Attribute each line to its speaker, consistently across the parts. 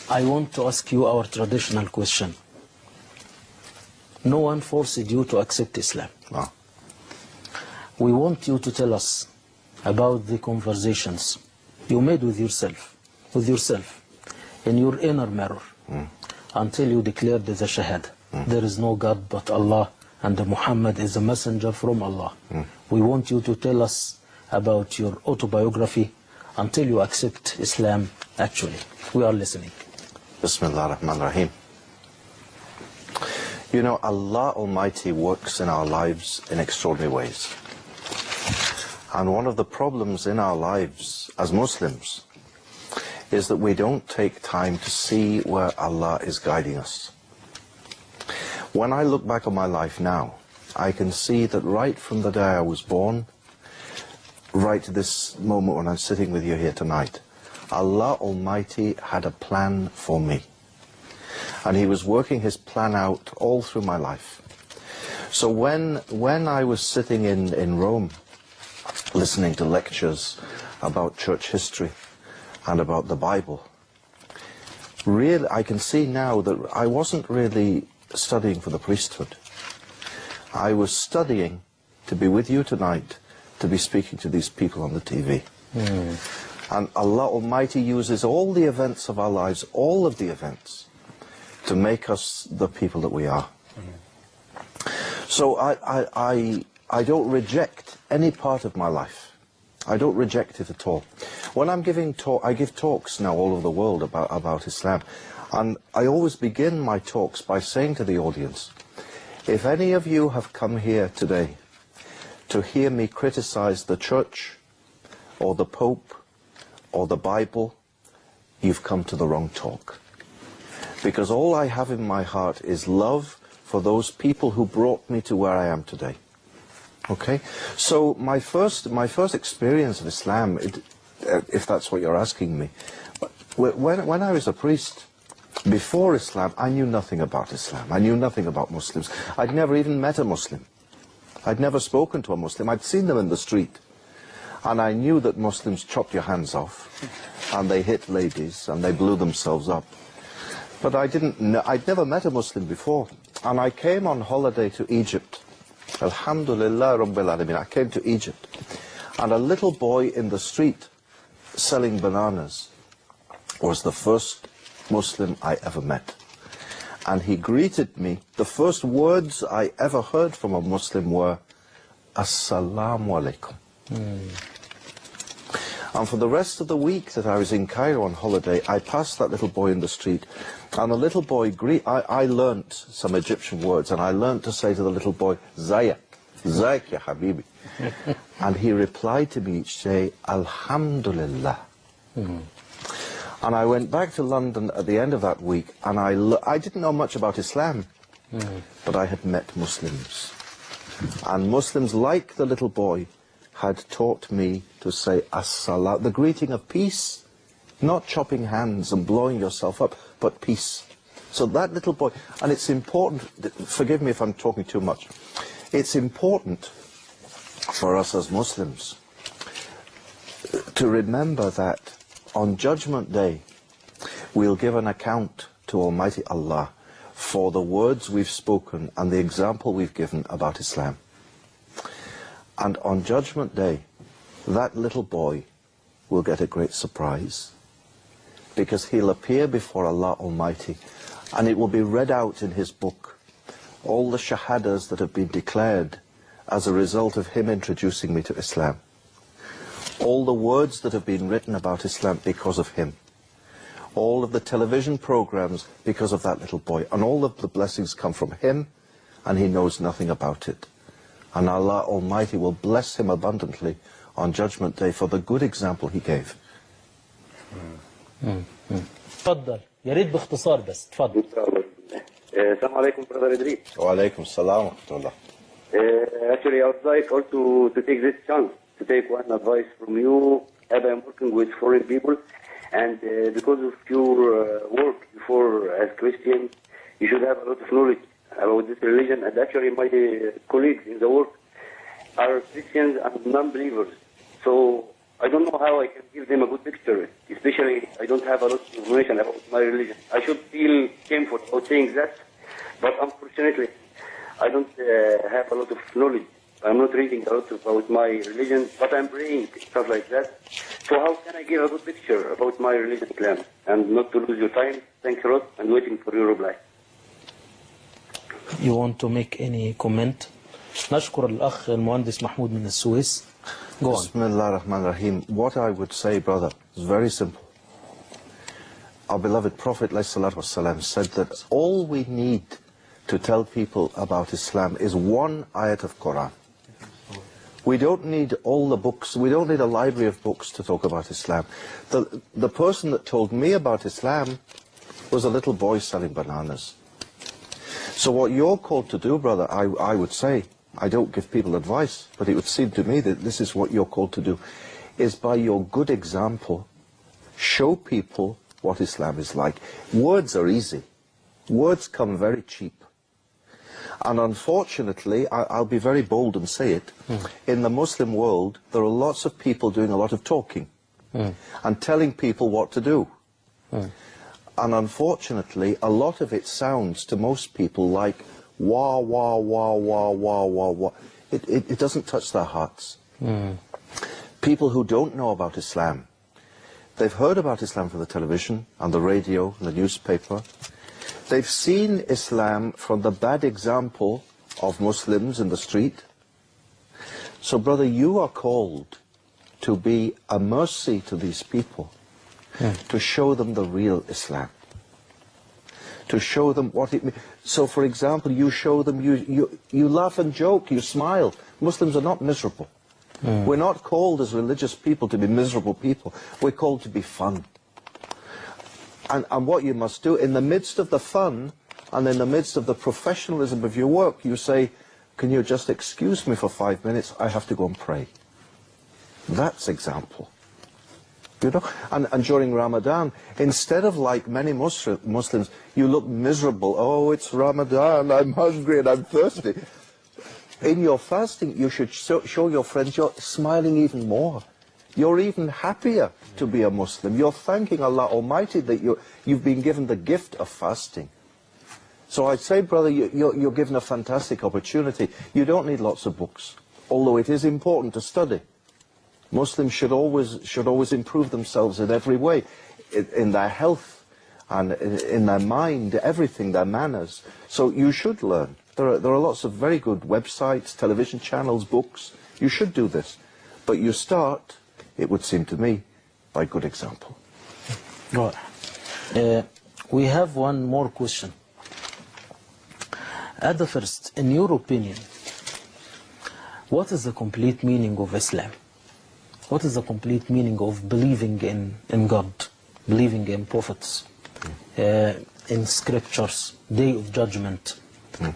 Speaker 1: I want to ask you our traditional question. No one forced you to accept Islam.
Speaker 2: No.
Speaker 1: We want you to tell us about the conversations you made with yourself, in your inner mirror, until you declared the Shahada. There is no God but Allah, and Muhammad is a messenger from Allah. We want you to tell us about your autobiography until you accept Islam actually. We are listening.
Speaker 2: Bismillah ar-Rahman ar-Rahim. You know, Allah Almighty works in our lives in extraordinary ways. And one of the problems in our lives as Muslims is that we don't take time to see where Allah is guiding us. When I look back on my life now, I can see that right from the day I was born, right to this moment when I'm sitting with you here tonight, Allah Almighty had a plan for me. And He was working His plan out all through my life. So when I was sitting in Rome, listening to lectures about church history and about the Bible, really I can see now that I wasn't really studying for the priesthood. I was studying to be with you tonight, to be speaking to these people on the TV. And Allah Almighty uses all the events of our lives, all of the events, to make us the people that we are. So I don't reject any part of my life. I don't reject it at all. When I'm giving I give talks now all over the world about Islam. And I always begin my talks by saying to the audience, if any of you have come here today to hear me criticize the church or the Pope or the Bible, you've come to the wrong talk. Because all I have in my heart is love for those people who brought me to where I am today. Okay? So my first experience of Islam, if that's what you're asking me, when I was a priest, before Islam, I knew nothing about Islam. I knew nothing about Muslims. I'd never even met a Muslim. I'd never spoken to a Muslim. I'd seen them in the street. And I knew that Muslims chopped your hands off, and they hit ladies, and they blew themselves up. But I'd never met a Muslim before. And I came on holiday to Egypt. Alhamdulillah Rabbil Alameen. I came to Egypt. And a little boy in the street selling bananas was the first Muslim I ever met. And he greeted me. The first words I ever heard from a Muslim were, Assalamu alaikum. And for the rest of the week that I was in Cairo on holiday, I passed that little boy in the street. And the little boy, I learnt some Egyptian words, and I learnt to say to the little boy, Zayak, Zayak ya Habibi. And he replied to me each day, Alhamdulillah. And I went back to London at the end of that week, and I didn't know much about Islam, but I had met Muslims. And Muslims, like the little boy, had taught me to say as-salam, the greeting of peace, not chopping hands and blowing yourself up, but peace. So that little boy, and it's important, forgive me if I'm talking too much, it's important for us as Muslims to remember that on Judgment Day, we'll give an account to Almighty Allah for the words we've spoken and the example we've given about Islam. And on Judgment Day, that little boy will get a great surprise, because he'll appear before Allah Almighty, and it will be read out in his book, all the shahadas that have been declared as a result of him introducing me to Islam. All the words that have been written about Islam because of him. All of the television programs because of that little boy. And all of the blessings come from him, and he knows nothing about it. And Allah Almighty will bless him abundantly on Judgment Day for the good example he gave.
Speaker 1: تفضل يا ريت باختصار بس تفضل.
Speaker 3: السلام عليكم brother Idris.
Speaker 2: وعليكم السلام ورحمة الله.
Speaker 3: Actually, I would like also to take this chance to take one advice from you, as I'm working with foreign people, and because of your work before as Christian, you should have a lot of knowledge about this religion. And actually, my colleagues in the work are Christians and non-believers. So I don't know how I can give them a good picture, especially I don't have a lot of information about my religion. I should feel shameful about saying that, but unfortunately, I don't have a lot of knowledge. I'm not reading a lot about my religion, but I'm praying, stuff like that. So how can I give a good picture about my religion, Islam? And not to lose your time, thanks a lot, and waiting for your reply.
Speaker 1: You want to make any comment? نشكر الأخ المهندس محمود من السويس. Go on.
Speaker 2: Bismillah ar-Rahman ar-Rahim. What I would say, brother, is very simple. Our beloved Prophet ﷺ said that all we need to tell people about Islam is one ayat of Quran. We don't need all the books, we don't need a library of books to talk about Islam. The person that told me about Islam was a little boy selling bananas. So what you're called to do, brother, I would say, I don't give people advice, but it would seem to me that this is what you're called to do, is by your good example, show people what Islam is like. Words are easy. Words come very cheap. And unfortunately, I'll be very bold and say it, in the Muslim world, there are lots of people doing a lot of talking and telling people what to do. And unfortunately, a lot of it sounds to most people like wah, wah, wah, wah, wah, wah, wah. It doesn't touch their hearts. People who don't know about Islam, they've heard about Islam from the television and the radio and the newspaper. They've seen Islam from the bad example of Muslims in the street. So, brother, you are called to be a mercy to these people, to show them the real Islam, to show them what it means. So, for example, you show them, you laugh and joke, you smile. Muslims are not miserable. We're not called as religious people to be miserable people. We're called to be fun. And what you must do, in the midst of the fun, and in the midst of the professionalism of your work, you say, can you just excuse me for 5 minutes? I have to go and pray. That's example. You know? And during Ramadan, instead of like many Muslims, you look miserable. Oh, it's Ramadan, I'm hungry and I'm thirsty. In your fasting, you should show your friends you're smiling even more. You're even happier to be a Muslim. You're thanking Allah Almighty that you've been given the gift of fasting. So I'd say, brother, you're given a fantastic opportunity. You don't need lots of books, although it is important to study. Muslims should always improve themselves in every way, in their health and in their mind, everything, their manners. So you should learn. There are lots of very good websites, television channels, books. You should do this. But you start, it would seem to me, by good example.
Speaker 1: Right. We have one more question. At the first, in your opinion, what is the complete meaning of Islam? What is the complete meaning of believing in God, believing in prophets, in scriptures, day of judgment?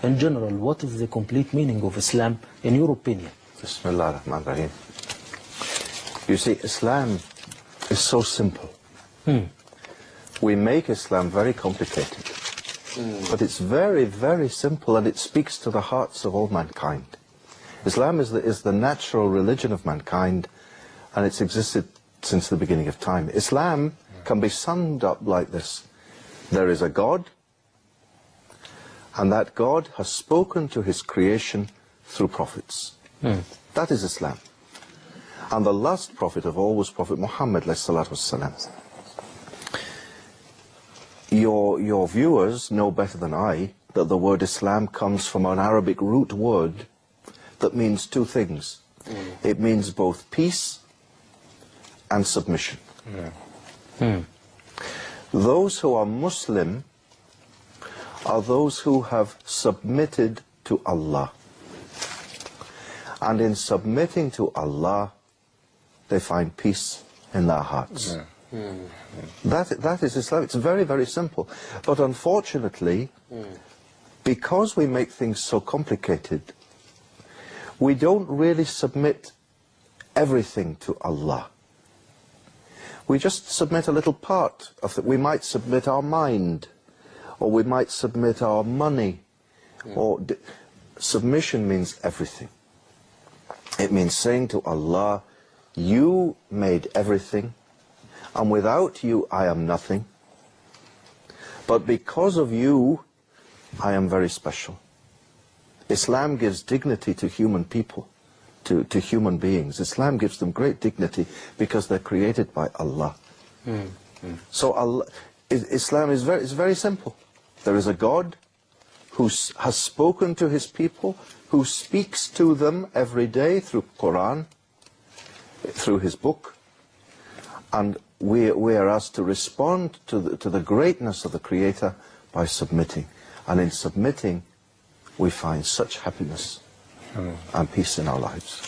Speaker 1: In general, what is the complete meaning of Islam, in your opinion?
Speaker 2: Bismillah ar-Rahman ar-Rahim. You see, Islam is so simple. We make Islam very complicated. But it's very, very simple, and it speaks to the hearts of all mankind. Islam is the natural religion of mankind, and it's existed since the beginning of time. Islam can be summed up like this. There is a God, and that God has spoken to his creation through prophets. That is Islam. And the last prophet of all was Prophet Muhammad ﷺ. Your viewers know better than I that the word Islam comes from an Arabic root word that means two things. It means both peace and submission. Those who are Muslim are those who have submitted to Allah. And in submitting to Allah, they find peace in their hearts. That is Islam. It's very, very simple. But unfortunately, because we make things so complicated, we don't really submit everything to Allah. We just submit a little part of it. We might submit our mind, or we might submit our money. Submission means everything. It means saying to Allah, you made everything, and without you I am nothing. But because of you, I am very special. Islam gives dignity to human people, to human beings. Islam gives them great dignity because they're created by Allah. So Allah, Islam is very simple. There is a God who has spoken to his people, who speaks to them every day through Quran, through his book, and we are asked to respond to the greatness of the Creator by submitting. And in submitting, we find such happiness and peace in our lives.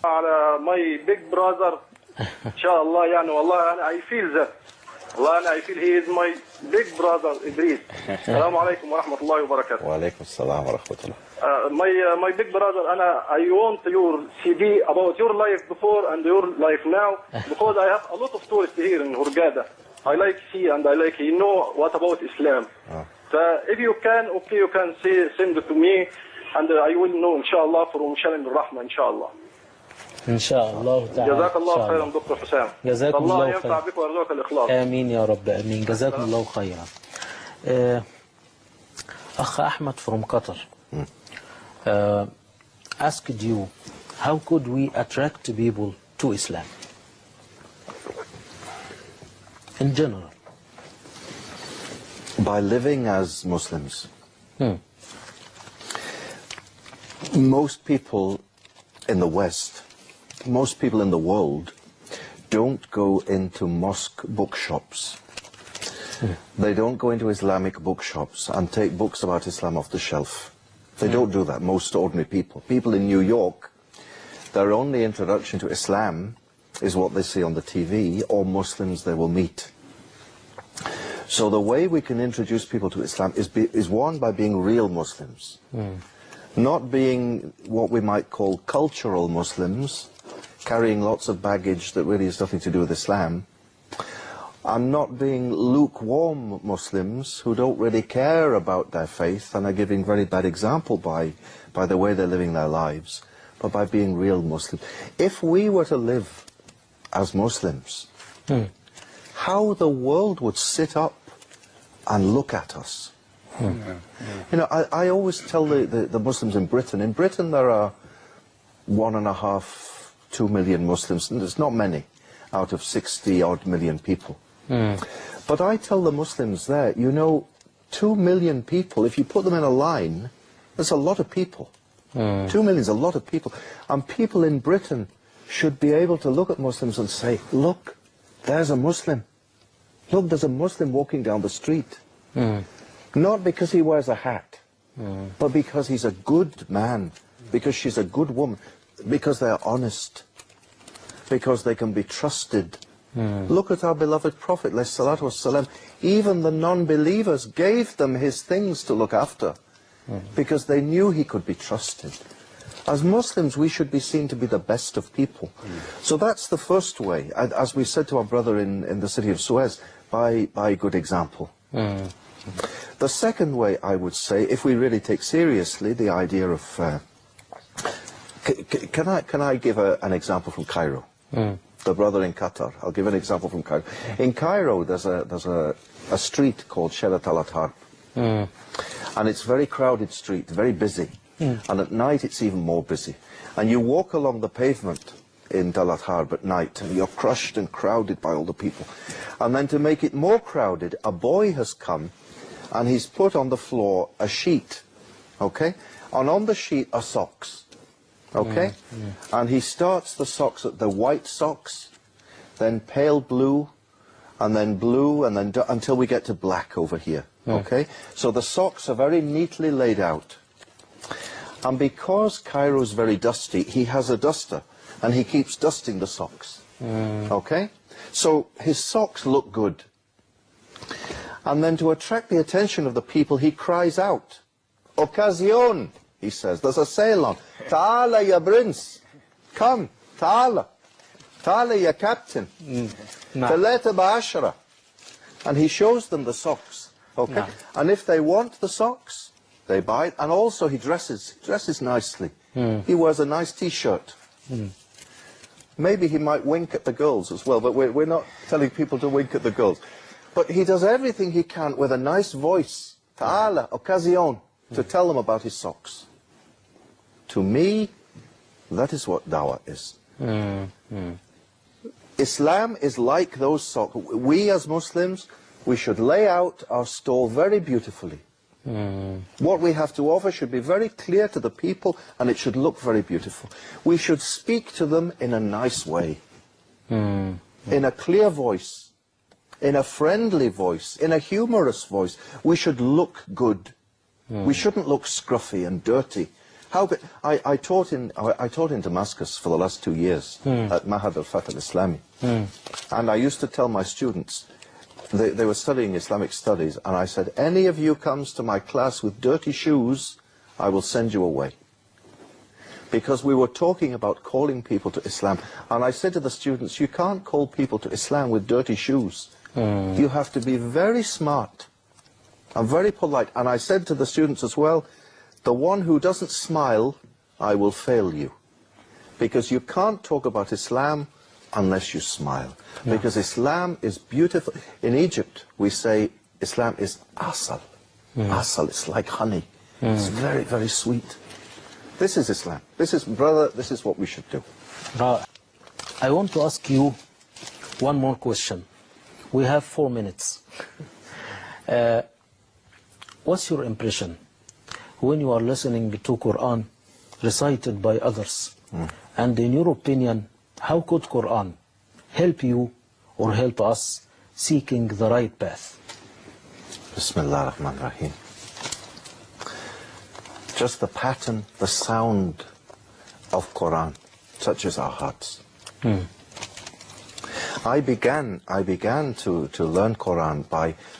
Speaker 4: My big brother, inshallah, يعني والله I feel that. والله I feel he is my big brother, Idris. Assalamu alaikum wa rahmatullahi wa barakatuh.
Speaker 2: Wa alaikum assalam wa rahmatullah.
Speaker 4: My big brother, I want your CD about your life before and your life now, because I have a lot of tourists here in Hurghada. I like see and I like know what about Islam. So if you can, okay, you can send it to me, and I will know, inshallah, from Shalim al-Rahma, inshallah.
Speaker 1: inshallah ta'ala.
Speaker 4: جزاك الله خيرا دكتور حسام.
Speaker 1: جزاكم
Speaker 4: الله
Speaker 1: الله
Speaker 4: ينفع
Speaker 1: خيرا.
Speaker 4: بك ويرزقك الإخلاص.
Speaker 1: آمين يا رب آمين. جزاكم الله خيرا. أخ أحمد from Qatar asked you, how could we attract people to Islam in general?
Speaker 2: By living as Muslims. Most people in the West, most people in the world don't go into mosque bookshops. They don't go into Islamic bookshops and take books about Islam off the shelf. They don't do that, most ordinary people. People in New York, their only introduction to Islam is what they see on the TV or Muslims they will meet. So the way we can introduce people to Islam is one, by being real Muslims. Not being what we might call cultural Muslims, carrying lots of baggage that really has nothing to do with Islam, and not being lukewarm Muslims who don't really care about their faith and are giving very bad example by the way they're living their lives, but by being real Muslims. If we were to live as Muslims, how the world would sit up and look at us. You know, I always tell the Muslims in Britain there are 1.5, 2 million Muslims, and there's not many out of 60-odd million people. But I tell the Muslims there, you know, 2 million people, if you put them in a line, there's a lot of people. 2 million is a lot of people. And people in Britain should be able to look at Muslims and say, look, there's a Muslim. Look, there's a Muslim walking down the street. Not because he wears a hat, but because he's a good man, because she's a good woman, because they're honest, because they can be trusted. Look at our beloved Prophet, ﷺ. Even the non-believers gave them his things to look after, because they knew he could be trusted. As Muslims, we should be seen to be the best of people. So that's the first way, as we said to our brother in the city of Suez, by good example. The second way, I would say, if we really take seriously the idea of... Can I give an example from Cairo? The brother in Qatar. I'll give an example from Cairo. In Cairo, there's a street called Sharat al-Harb. And it's a very crowded street, very busy. And at night, it's even more busy. And you walk along the pavement in Dalat Harb at night, and you're crushed and crowded by all the people. And then to make it more crowded, a boy has come, and he's put on the floor a sheet, okay? And on the sheet are socks, okay? And he starts the socks at the white socks, then pale blue, and then until we get to black over here, okay? So the socks are very neatly laid out. And because Cairo's very dusty, he has a duster, and he keeps dusting the socks, okay? So his socks look good. And then to attract the attention of the people, he cries out, "Occasion," he says, there's a sale on. "Ta'ala, ya prince. Come, ta'ala. Ta'ala, ya captain. Thalata ba'ashara." And he shows them the socks, okay? And if they want the socks, they buy it. And also he dresses nicely. He wears a nice T-shirt. Maybe he might wink at the girls as well, but we're not telling people to wink at the girls. But he does everything he can with a nice voice, ta'ala, occasion, to tell them about his socks. To me, that is what dawah is. Islam is like those socks. We as Muslims, we should lay out our stall very beautifully. What we have to offer should be very clear to the people, and it should look very beautiful. We should speak to them in a nice way, in a clear voice, in a friendly voice, in a humorous voice. We should look good. We shouldn't look scruffy and dirty. I taught in Damascus for the last 2 years at Mahad al-Fatah al-Islami, and I used to tell my students, they were studying Islamic studies, and I said, any of you comes to my class with dirty shoes, I will send you away. Because we were talking about calling people to Islam, and I said to the students, you can't call people to Islam with dirty shoes. You have to be very smart and very polite. And I said to the students as well, the one who doesn't smile, I will fail you. Because you can't talk about Islam unless you smile. Because Islam is beautiful. In Egypt, we say Islam is asal. Asal, it's like honey. It's very, very sweet. This is Islam. This is, brother, this is what we should do.
Speaker 1: I want to ask you one more question. We have 4 minutes. What's your impression when you are listening to Quran recited by others? And in your opinion, how could Quran help you or help us seeking the right path?
Speaker 2: Bismillah ar-Rahman ar-Rahim. Just the pattern, the sound of Quran touches our hearts. I began to learn Quran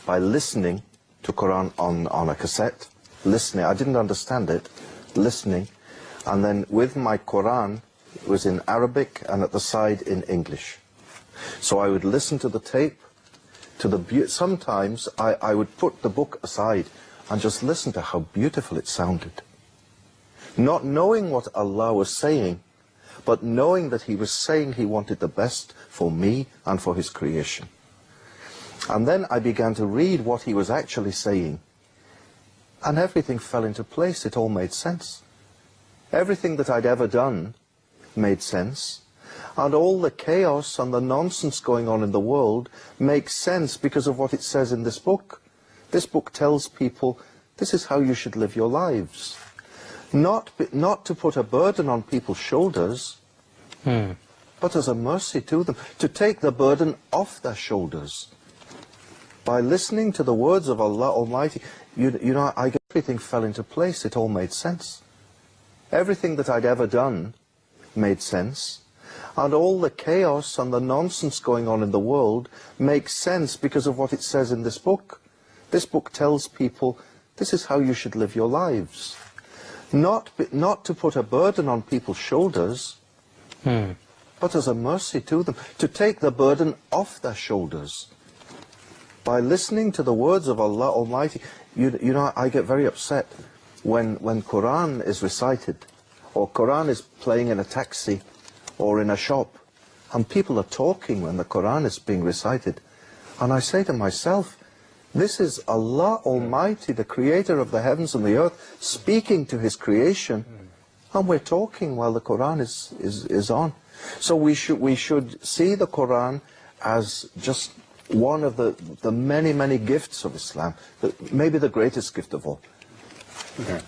Speaker 2: by listening to Quran on a cassette, listening. I didn't understand it, listening. And then with my Quran, it was in Arabic and at the side in English. So I would listen to the tape, sometimes I would put the book aside and just listen to how beautiful it sounded. Not knowing what Allah was saying, but knowing that He was saying He wanted the best for me and for His creation. And then I began to read what He was actually saying, and everything fell into place. It all made sense. Everything that I'd ever done made sense, and all the chaos and the nonsense going on in the world makes sense because of what it says in this book. This book tells people, this is how you should live your lives. Not to put a burden on people's shoulders, but as a mercy to them, to take the burden off their shoulders. By listening to the words of Allah Almighty, you know, everything fell into place. It all made sense. Everything that I'd ever done made sense, and all the chaos and the nonsense going on in the world makes sense because of what it says in this book. This book tells people, this is how you should live your lives. Not to put a burden on people's shoulders, but as a mercy to them, to take the burden off their shoulders. By listening to the words of Allah Almighty, you know, I get very upset when Quran is recited, or Quran is playing in a taxi, or in a shop, and people are talking when the Quran is being recited. And I say to myself, this is Allah Almighty, the creator of the heavens and the earth, speaking to His creation, and we're talking while the Quran is on. So we should see the Quran as just one of the many, many gifts of Islam, maybe the greatest gift of all.
Speaker 5: Okay.